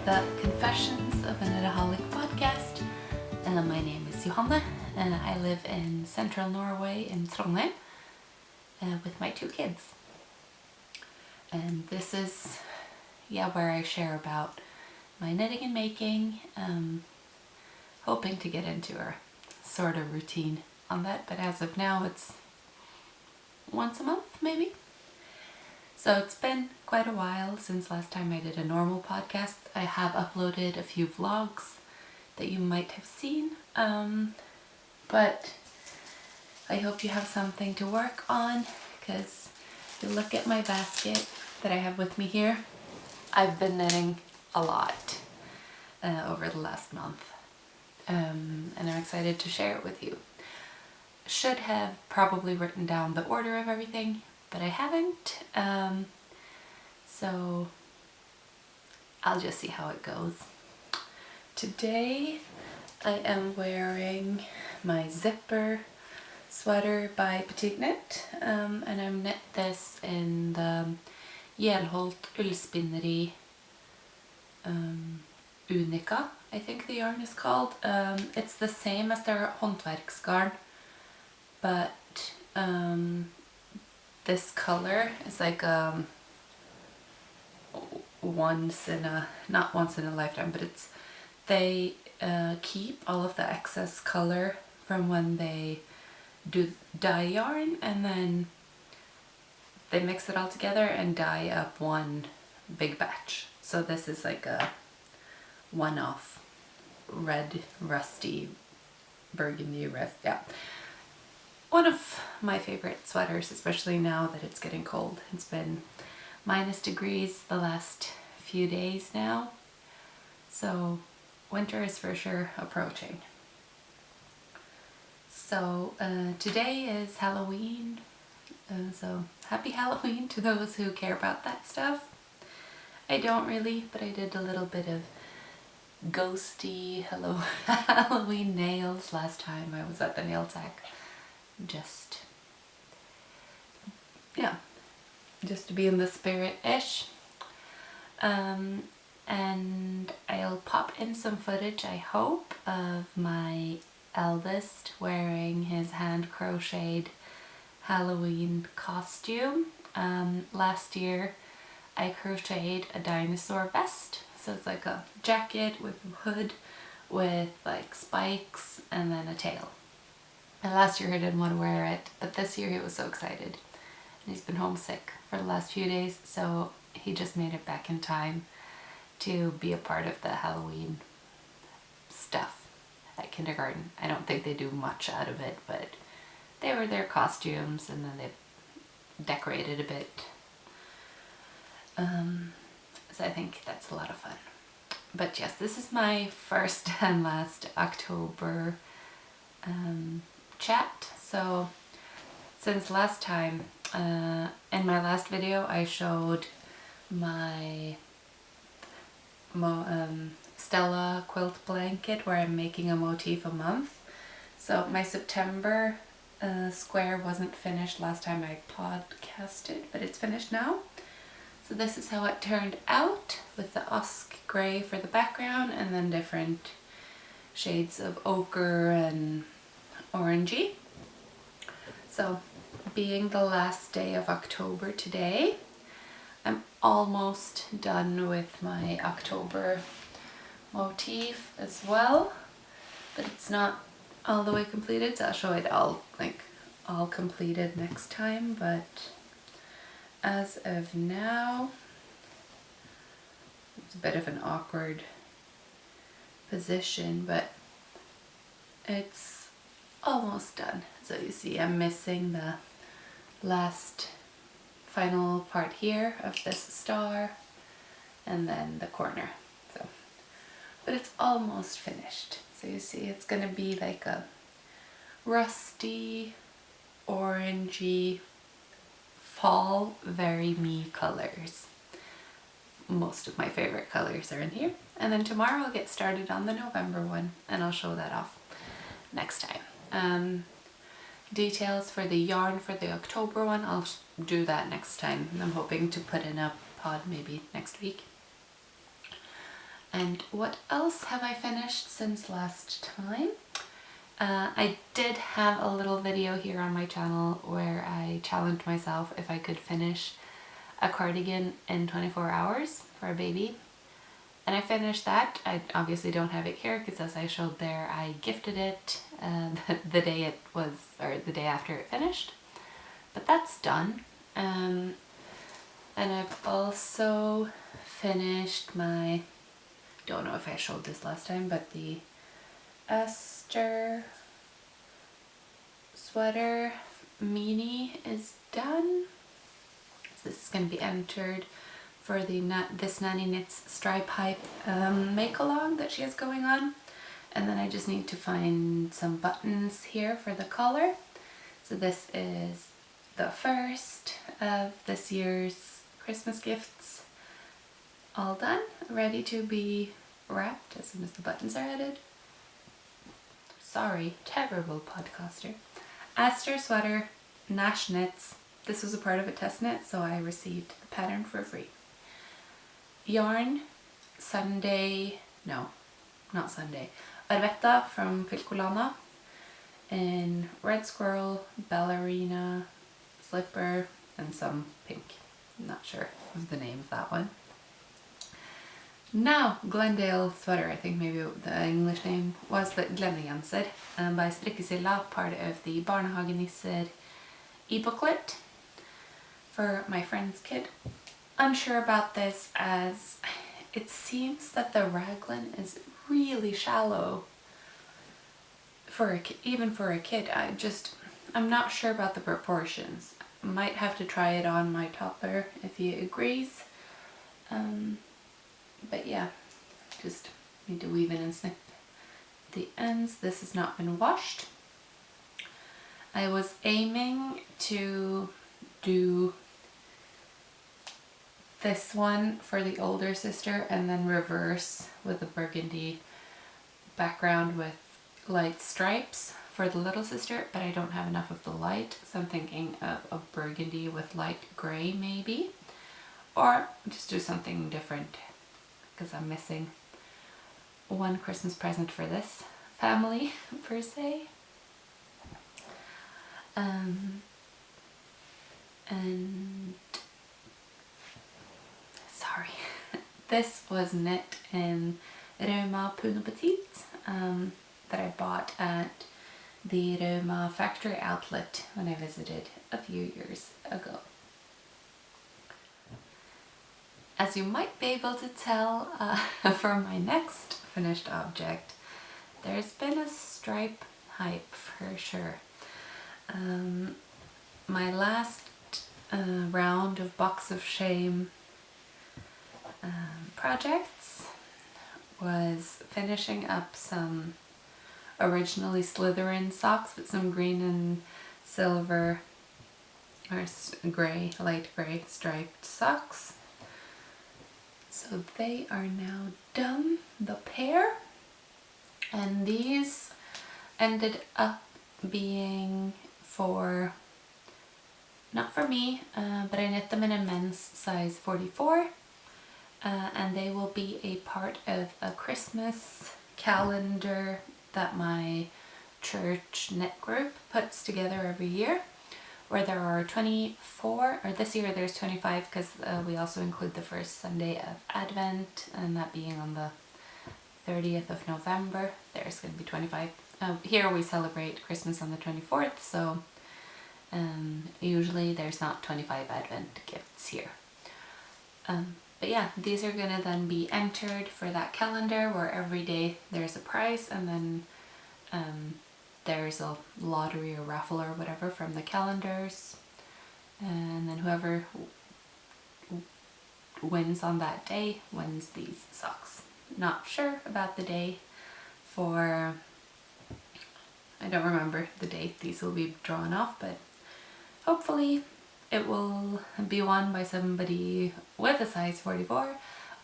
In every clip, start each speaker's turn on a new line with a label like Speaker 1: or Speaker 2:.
Speaker 1: the Confessions of a Knitaholic podcast. My name is Johanne and I live in central Norway in Trondheim with my 2 kids. And this is where I share about my knitting and making, hoping to get into a sort of routine on that, but as of now it's once a month maybe. So it's been quite a while since last time I did a normal podcast. I have uploaded a few vlogs that you might have seen, but I hope you have something to work on, because if you look at my basket that I have with me here, I've been knitting a lot over the last month, and I'm excited to share it with you. Should have probably written down the order of everything, but I haven't, so I'll just see how it goes. Today I am wearing my zipper sweater by testknit, and I've knit this in the YellowGiraffeToys ullspinneri Unica, I think the yarn is called. It's the same as their håndverksgarn, but this color is like not once in a lifetime, but they keep all of the excess color from when they do dye yarn, and then they mix it all together and dye up one big batch. So this is like a one-off red, rusty, burgundy rust. Yeah. One of my favorite sweaters, especially now that it's getting cold. It's been -degrees the last few days now, so winter is for sure approaching. So today is Halloween, so happy Halloween to those who care about that stuff. I don't really, but I did a little bit of ghosty Halloween nails last time I was at the nail tech. Just to be in the spirit-ish. And I'll pop in some footage, I hope, of my eldest wearing his hand-crocheted Halloween costume. Last year I crocheted a dinosaur vest, so it's like a jacket with a hood with like spikes and then a tail. And last year he didn't want to wear it, but this year he was so excited. And he's been homesick for the last few days, so he just made it back in time to be a part of the Halloween stuff at kindergarten. I don't think they do much out of it, but they were their costumes and then they decorated a bit. So I think that's a lot of fun. But yes, this is my first and last October chat. So since last time, in my last video I showed my Stella quilt blanket where I'm making a motif a month. So my September square wasn't finished last time I podcasted, but it's finished now. So this is how it turned out, with the Usk grey for the background and then different shades of ochre and orangey. So being the last day of October today, I'm almost done with my October motif as well, but it's not all the way completed, so I'll show it all completed next time. But as of now, it's a bit of an awkward position, but it's almost done. So you see I'm missing the last final part here of this star and then the corner. So, but it's almost finished. So you see it's gonna be like a rusty, orangey, fall, very me colors. Most of my favorite colors are in here. And then tomorrow I'll get started on the November one and I'll show that off next time. Details for the yarn for the October one, I'll do that next time. I'm hoping to put in a pod maybe next week. And what else have I finished since last time? I did have a little video here on my channel where I challenged myself if I could finish a cardigan in 24 hours for a baby. And I finished that. I obviously don't have it here because, as I showed there, I gifted it the day it was, or the day after it finished. But that's done. And I've also finished my, don't know if I showed this last time, but the Aster sweater mini is done. So this is going to be entered for the this Nanny Knits Stripy make-along that she has going on. And then I just need to find some buttons here for the collar. So this is the first of this year's Christmas gifts, all done, ready to be wrapped as soon as the buttons are added. Sorry, terrible podcaster. Aster sweater, Nash knits. This was a part of a test knit, so I received the pattern for free. Yarn, Sunday, no, not Sunday, Arvetta from Filcolana in red squirrel, ballerina, slipper, and some pink. I'm not sure of the name of that one. Now, Glendale sweater, I think maybe the English name was, but Glennegenser by Strikkezilla, part of the Barnehagenisser e-booklet for my friend's kid. Unsure about this, as it seems that the raglan is really shallow for a even for a kid. I'm not sure about the proportions. Might have to try it on my topper if he agrees. But yeah, just need to weave in and snip the ends. This has not been washed. I was aiming to do this one for the older sister and then reverse with a burgundy background with light stripes for the little sister, but I don't have enough of the light, so I'm thinking of a burgundy with light grey maybe, or just do something different because I'm missing one Christmas present for this family per se. And sorry, this was knit in Rauma Puno Petite that I bought at the Rauma factory outlet when I visited a few years ago. As you might be able to tell for my next finished object, there's been a stripe hype for sure. My last round of Box of Shame projects was finishing up some originally Slytherin socks with some green and silver or grey, light grey striped socks. So they are now done, the pair, and these ended up being for, not for me, but I knit them in a men's size 44, and they will be a part of a Christmas calendar that my church knit group puts together every year, where there are 24, or this year there's 25 because we also include the first Sunday of Advent, and that being on the 30th of November. There's going to be 25. Here we celebrate Christmas on the 24th, so usually there's not 25 Advent gifts here. But yeah, these are going to then be entered for that calendar where every day there's a prize, and then there's a lottery or raffle or whatever from the calendars, and then whoever wins on that day wins these socks. Not sure about the day for, I don't remember the date these will be drawn off, but hopefully it will be won by somebody with a size 44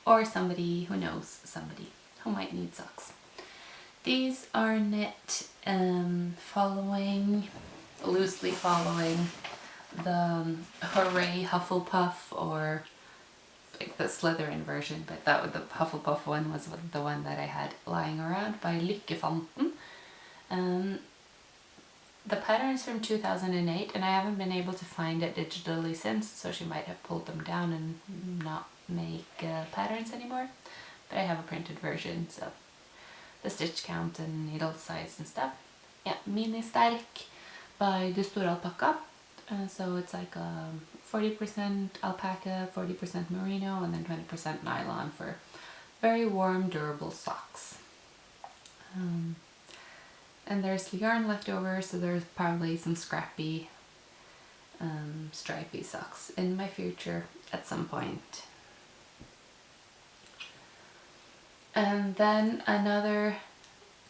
Speaker 1: or somebody who knows somebody who might need socks. These are knit loosely following the Hooray Hufflepuff or like the Slytherin version, but that was the Hufflepuff one was the one that I had lying around by Lykkefanten. The pattern's from 2008 and I haven't been able to find it digitally since, so she might have pulled them down and not make patterns anymore. But I have a printed version, so the stitch count and needle size and stuff. Yeah, Mini Sterk by Du Store Alpaca. So it's like 40% alpaca, 40% merino, and then 20% nylon for very warm, durable socks. And there's yarn left over, so there's probably some scrappy, stripy socks in my future at some point. And then another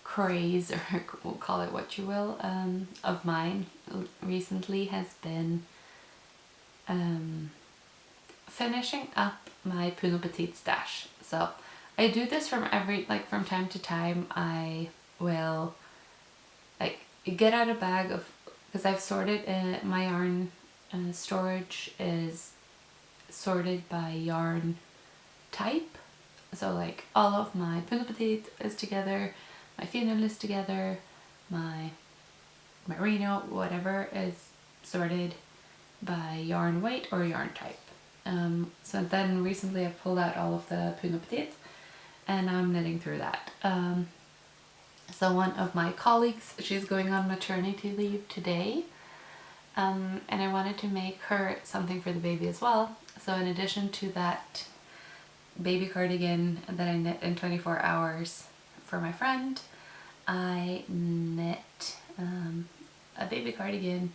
Speaker 1: craze, or we'll call it what you will, of mine recently has been finishing up my Puno Petite stash. So I do this from time to time. I will get out a bag of, because I've sorted my yarn storage is sorted by yarn type. So like all of my Puno Petite is together, my Finola is together, my merino, whatever, is sorted by yarn weight or yarn type. So then recently I've pulled out all of the Puno Petite and I'm knitting through that. So one of my colleagues, she's going on maternity leave today, and I wanted to make her something for the baby as well. So in addition to that baby cardigan that I knit in 24 hours for my friend, I knit a baby cardigan.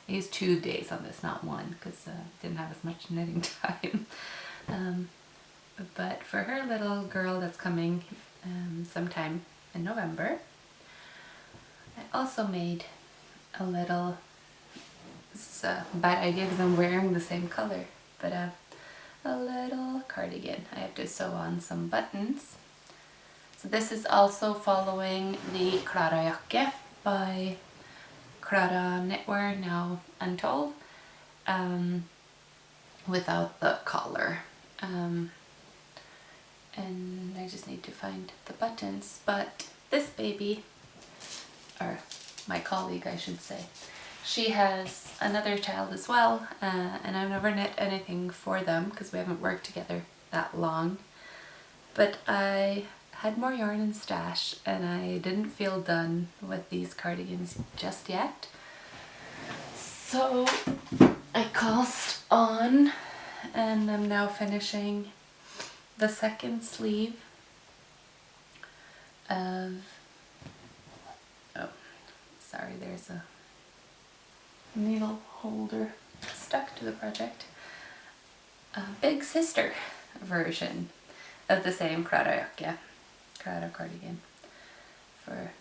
Speaker 1: I used 2 days on this, not one, because I didn't have as much knitting time. But for her little girl that's coming sometime in November, I also made a little, this is a bad idea because I'm wearing the same color, but a little cardigan. I have to sew on some buttons. So this is also following the Clara jakke by Clara Knitwear, now Untold, without the collar. And I just need to find the buttons, but this baby, or my colleague I should say, she has another child as well, and I've never knit anything for them because we haven't worked together that long, but I had more yarn in stash and I didn't feel done with these cardigans just yet, so I cast on and I'm now finishing the second sleeve of, oh sorry, there's a needle holder stuck to the project, a big sister version of the same Clara cardigan for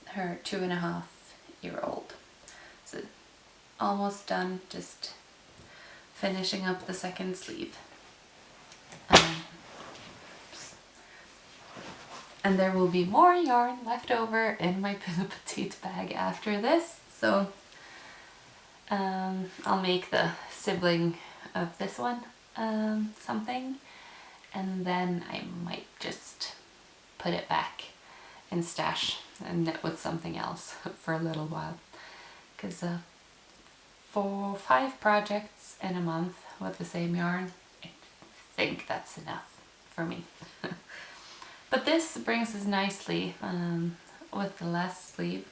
Speaker 1: her 2.5-year-old. So almost done, just finishing up the second sleeve. And there will be more yarn left over in my Puno Petite bag after this, so I'll make the sibling of this one something, and then I might just put it back in stash and knit with something else for a little while, because for 5 projects in a month with the same yarn, I think that's enough for me. But this brings us nicely with the last sleeve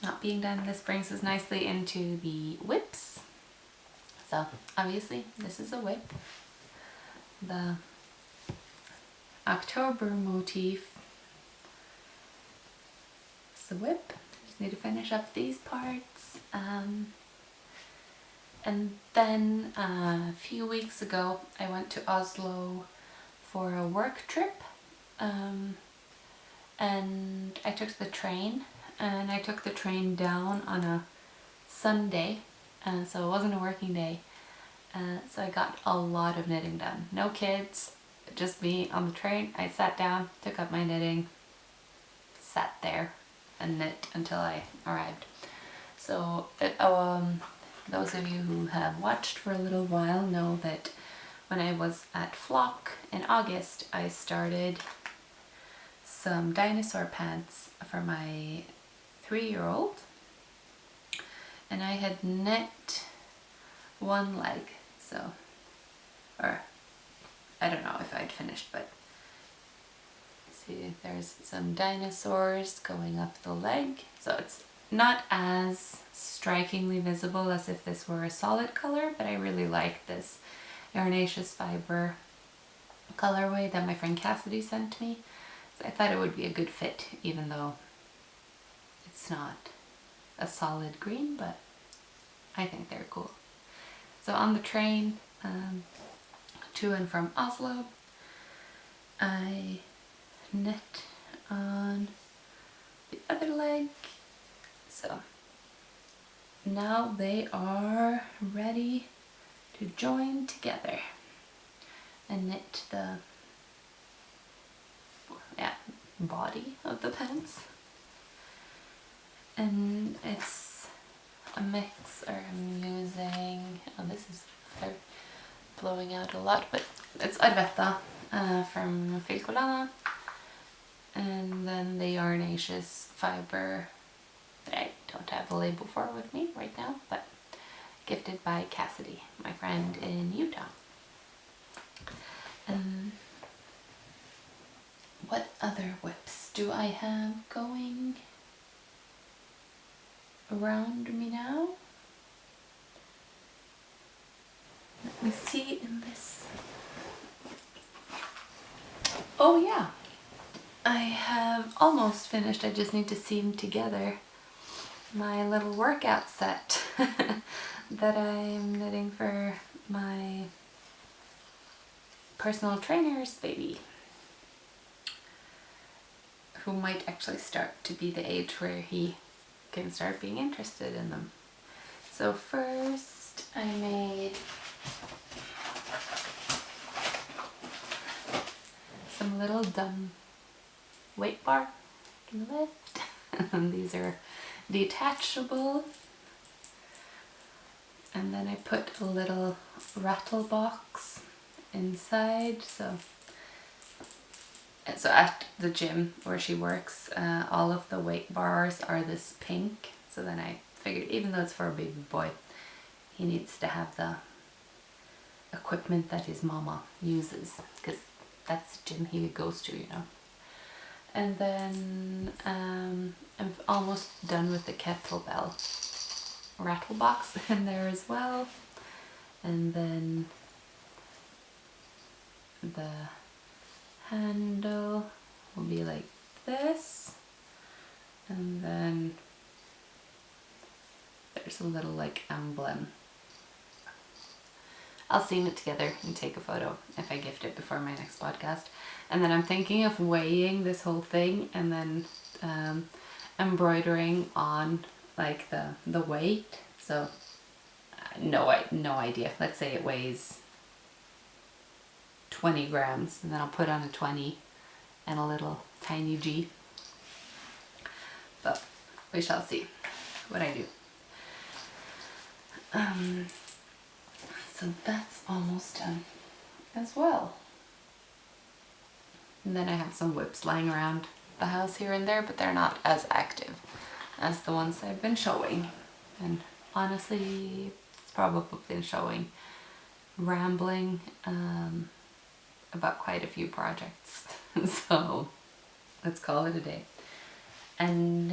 Speaker 1: not being done. This brings us nicely into the whips. So obviously this is a whip. The October motif is the whip. Just need to finish up these parts. And then a few weeks ago I went to Oslo for a work trip, and I took the train, and I took the train down on a Sunday, so it wasn't a working day, so I got a lot of knitting done. No kids, just me on the train. I sat down, took up my knitting, sat there and knit until I arrived. So those of you who have watched for a little while know that when I was at Flock in August, I started some dinosaur pants for my 3-year-old, and I had knit one leg, so, or I don't know if I'd finished, but see, there's some dinosaurs going up the leg, so it's not as strikingly visible as if this were a solid color, but I really like this Yarnaceous fiber colorway that my friend Cassidy sent me. So I thought it would be a good fit, even though it's not a solid green, but I think they're cool. So on the train to and from Oslo, I knit on the other leg. So now they are ready to join together and knit the body of the pants. And it's a mix, or I'm using, oh, this is blowing out a lot, but it's Arvetta from Fabelknitwear, and then the Yarnaceous fiber that I don't have a label for with me right now, but gifted by Cassidy, my friend in Utah. What other whips do I have going around me now? Let me see in this. Oh yeah, I have almost finished. I just need to seam together my little workout set that I'm knitting for my personal trainer's baby, who might actually start to be the age where he can start being interested in them. So first I made some little dumb weight bar I can lift. And these are detachable. And then I put a little rattle box inside. So at the gym where she works, all of the weight bars are this pink. So then I figured, even though it's for a baby boy, he needs to have the equipment that his mama uses, because that's the gym he goes to, you know. And then I'm almost done with the kettlebell rattle box in there as well. And then the handle will be like this, and then there's a little like emblem. I'll seam it together and take a photo if I gift it before my next podcast. And then I'm thinking of weighing this whole thing and then embroidering on like the weight. So no idea. Let's say it weighs 20 grams, and then I'll put on a 20 and a little tiny G. But we shall see what I do. So that's almost done as well. And then I have some whips lying around the house here and there, but they're not as active as the ones I've been showing. And honestly, it's probably been showing rambling about quite a few projects. So let's call it a day and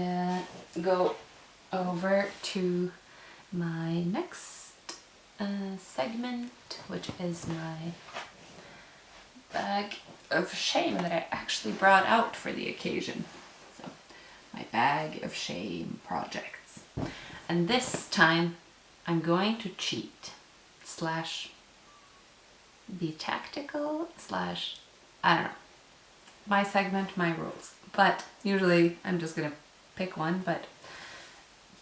Speaker 1: go over to my next segment, which is my bag of shame that I actually brought out for the occasion. So my bag of shame projects. And this time I'm going to cheat slash be tactical slash, I don't know, my segment, my rules. But usually I'm just gonna pick one, but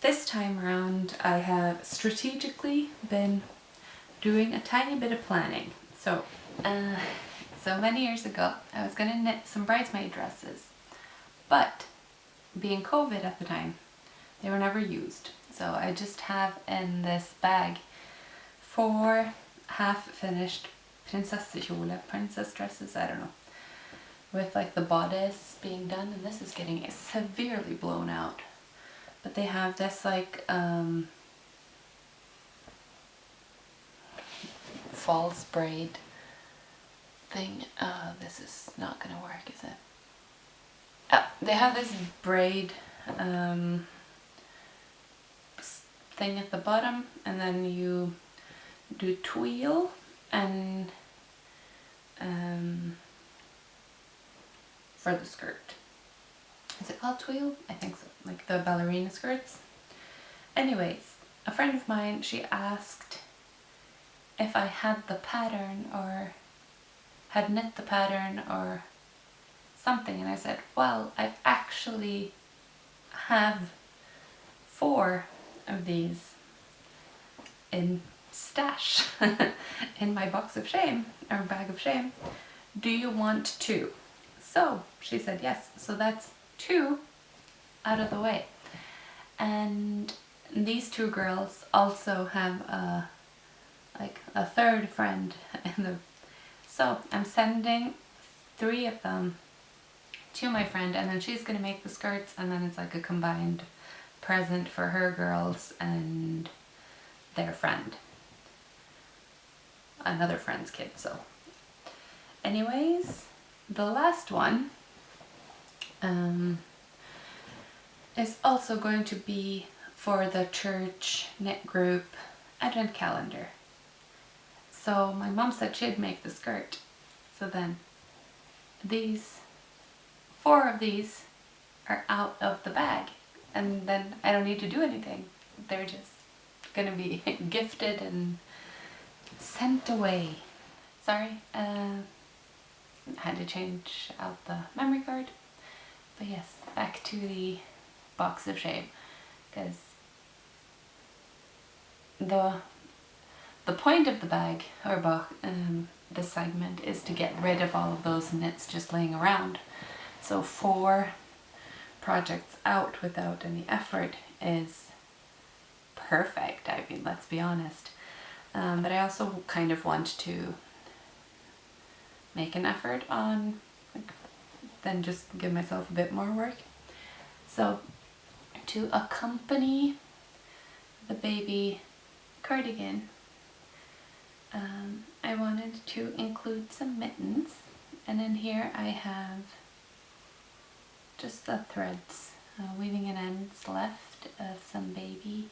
Speaker 1: this time around I have strategically been doing a tiny bit of planning. So many years ago I was gonna knit some bridesmaid dresses, but being COVID at the time, they were never used. So I just have in this bag 4 half finished prinsessekjole, princess dresses, I don't know, with like the bodice being done, and this is getting severely blown out. But they have this like false braid thing. This is not gonna work, is it? Oh, they have this braid thing at the bottom, and then you do tweel and for the skirt. Is it called tweel? I think so, like the ballerina skirts. Anyways, a friend of mine, she asked if I had the pattern or had knit the pattern or something, and I said, well, I actually have 4 of these in stash in my box of shame, or bag of shame. Do you want 2? So she said yes, so that's 2 out of the way. And these 2 girls also have a 3rd friend in the, so I'm sending 3 of them to my friend, and then she's gonna make the skirts, and then it's like a combined present for her girls and their friend, another friend's kid. So anyways, the last one is also going to be for the church knit group advent calendar. So my mom said she'd make the skirt, so then these 4 of these are out of the bag, and then I don't need to do anything. They're just gonna be gifted and sent away. Sorry, I had to change out the memory card. But yes, back to the box of shame, because the point of the bag, or this segment, is to get rid of all of those knits just laying around. So 4 projects out without any effort is perfect. I mean, let's be honest. But I also kind of want to make an effort on, like, then just give myself a bit more work. So to accompany the baby cardigan, I wanted to include some mittens, and in here I have just the threads, weaving and ends left of some baby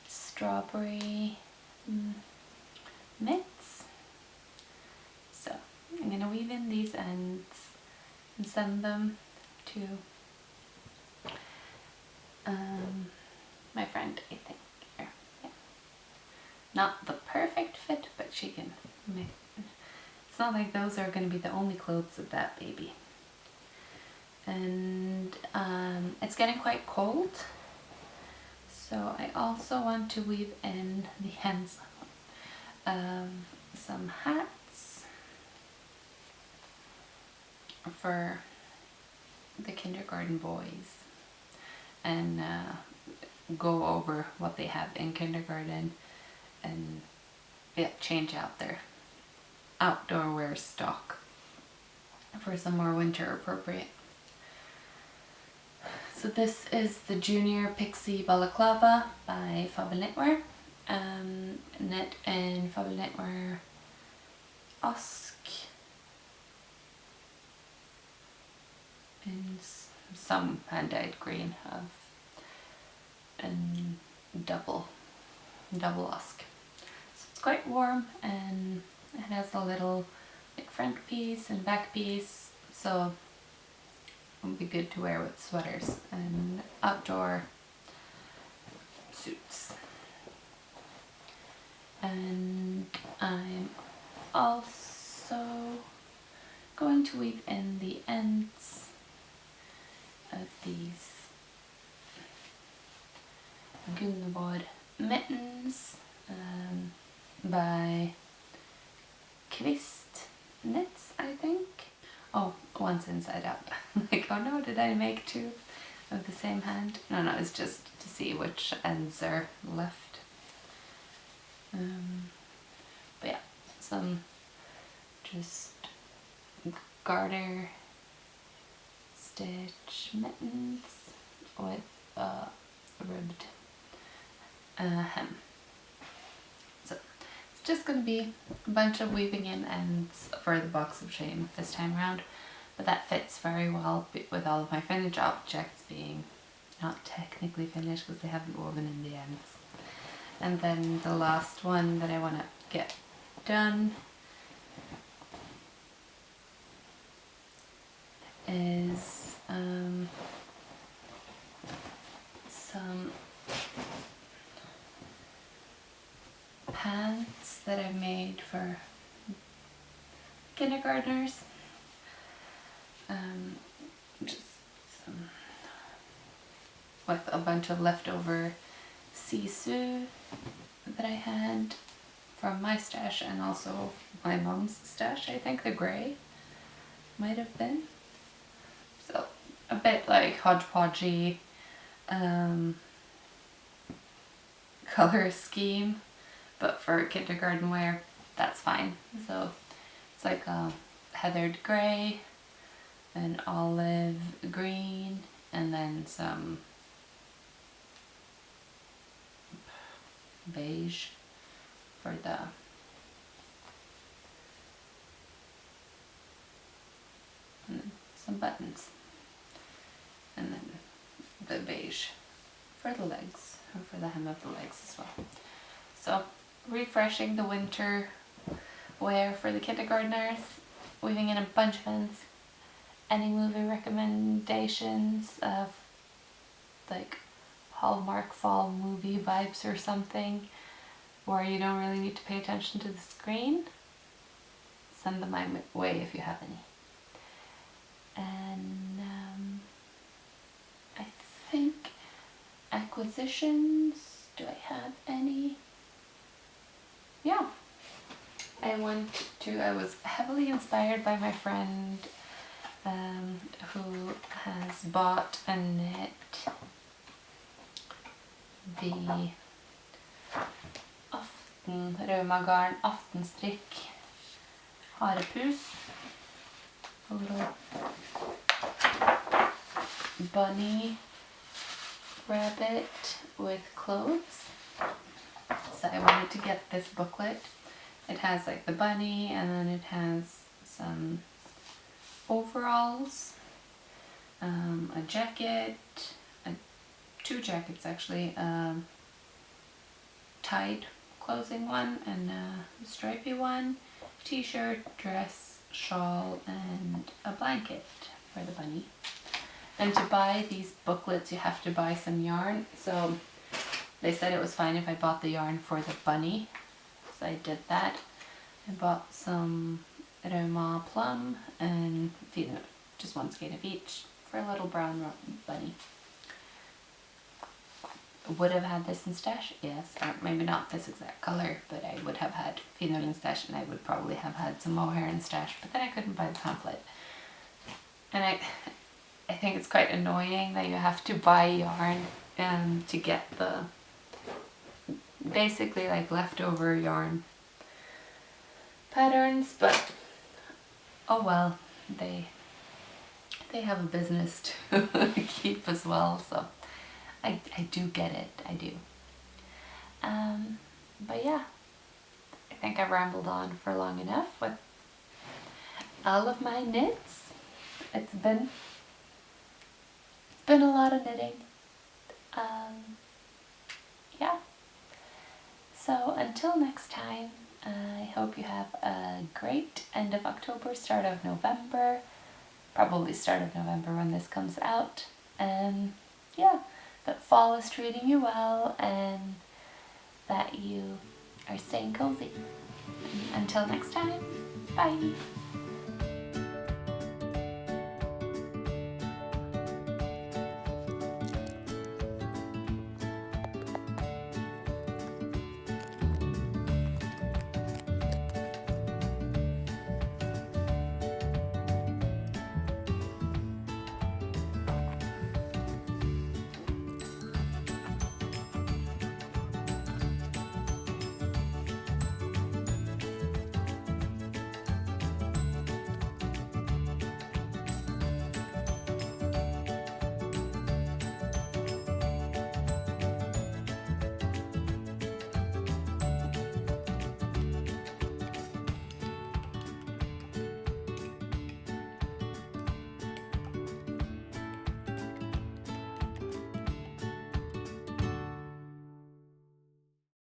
Speaker 1: strawberry mitts. So I'm going to weave in these ends and send them to my friend, I think. Yeah. Not the perfect fit, but she can make. It's not like those are going to be the only clothes of that baby. And it's getting quite cold, so I also want to weave in the ends of some hats for the kindergarten boys, and go over what they have in kindergarten, and change out their outdoor wear stock for some more winter appropriate. So this is the Junior Pixie Balaclava by Fabelknitwear, knit in Fabelknitwear Osk in some hand-dyed green of and double Osk. So it's quite warm, and it has a little like front piece and back piece, so it would be good to wear with sweaters and outdoor suits. And I'm also going to weave in the ends of these Gunvor mittens by Quist knits, I think. Oh, one's inside out. Like, oh no, did I make 2 of the same hand? No, it's just to see which ends are left. But yeah, some just garter stitch mittens with a ribbed hem. So it's just going to be a bunch of weaving in ends for the box of shame this time around, but that fits very well with all of my finished objects being not technically finished because they haven't woven in the ends. And then the last one that I want to get done is some pants that I made for kindergartners. Just some with a bunch of leftover sisu that I had from my stash and also my mom's stash. I think the grey might have been. So a bit like hodgepodgey color scheme, but for kindergarten wear that's fine. So it's like a heathered grey, an olive green, and then some beige for the and then some buttons, and then the beige for the legs and for the hem of the legs as well. So refreshing the winter wear for the kindergartners, weaving in a bunch of ends. Any movie recommendations of like Hallmark fall movie vibes or something where you don't really need to pay attention to the screen? Send them my way if you have any. And I think acquisitions, do I have any? Yeah. I was heavily inspired by my friend who has bought and knit the Raumagarn Aftenstrikk harepus, a little bunny rabbit with clothes. So I wanted to get this booklet. It has like the bunny, and then it has some overalls, a jacket, two jackets actually, tied clothing one and a stripy one, t-shirt, dress, shawl, and a blanket for the bunny. And to buy these booklets you have to buy some yarn, so they said it was fine if I bought the yarn for the bunny, so I did that. I bought some Rauma plum and just one skein of each for a little brown bunny. Would have had this in stash, yes, or maybe not this exact color, but I would have had Fino in stash, and I would probably have had some mohair in stash, but then I couldn't buy the pamphlet. And I think it's quite annoying that you have to buy yarn to get the basically like leftover yarn patterns, but oh well, they have a business to keep as well, so I do get it, I do. But yeah, I think I've rambled on for long enough with all of my knits. It's been a lot of knitting. Yeah. So until next time, I hope you have a great end of October, start of November, probably start of November when this comes out. Yeah, that fall is treating you well and that you are staying cozy. Until next time, bye!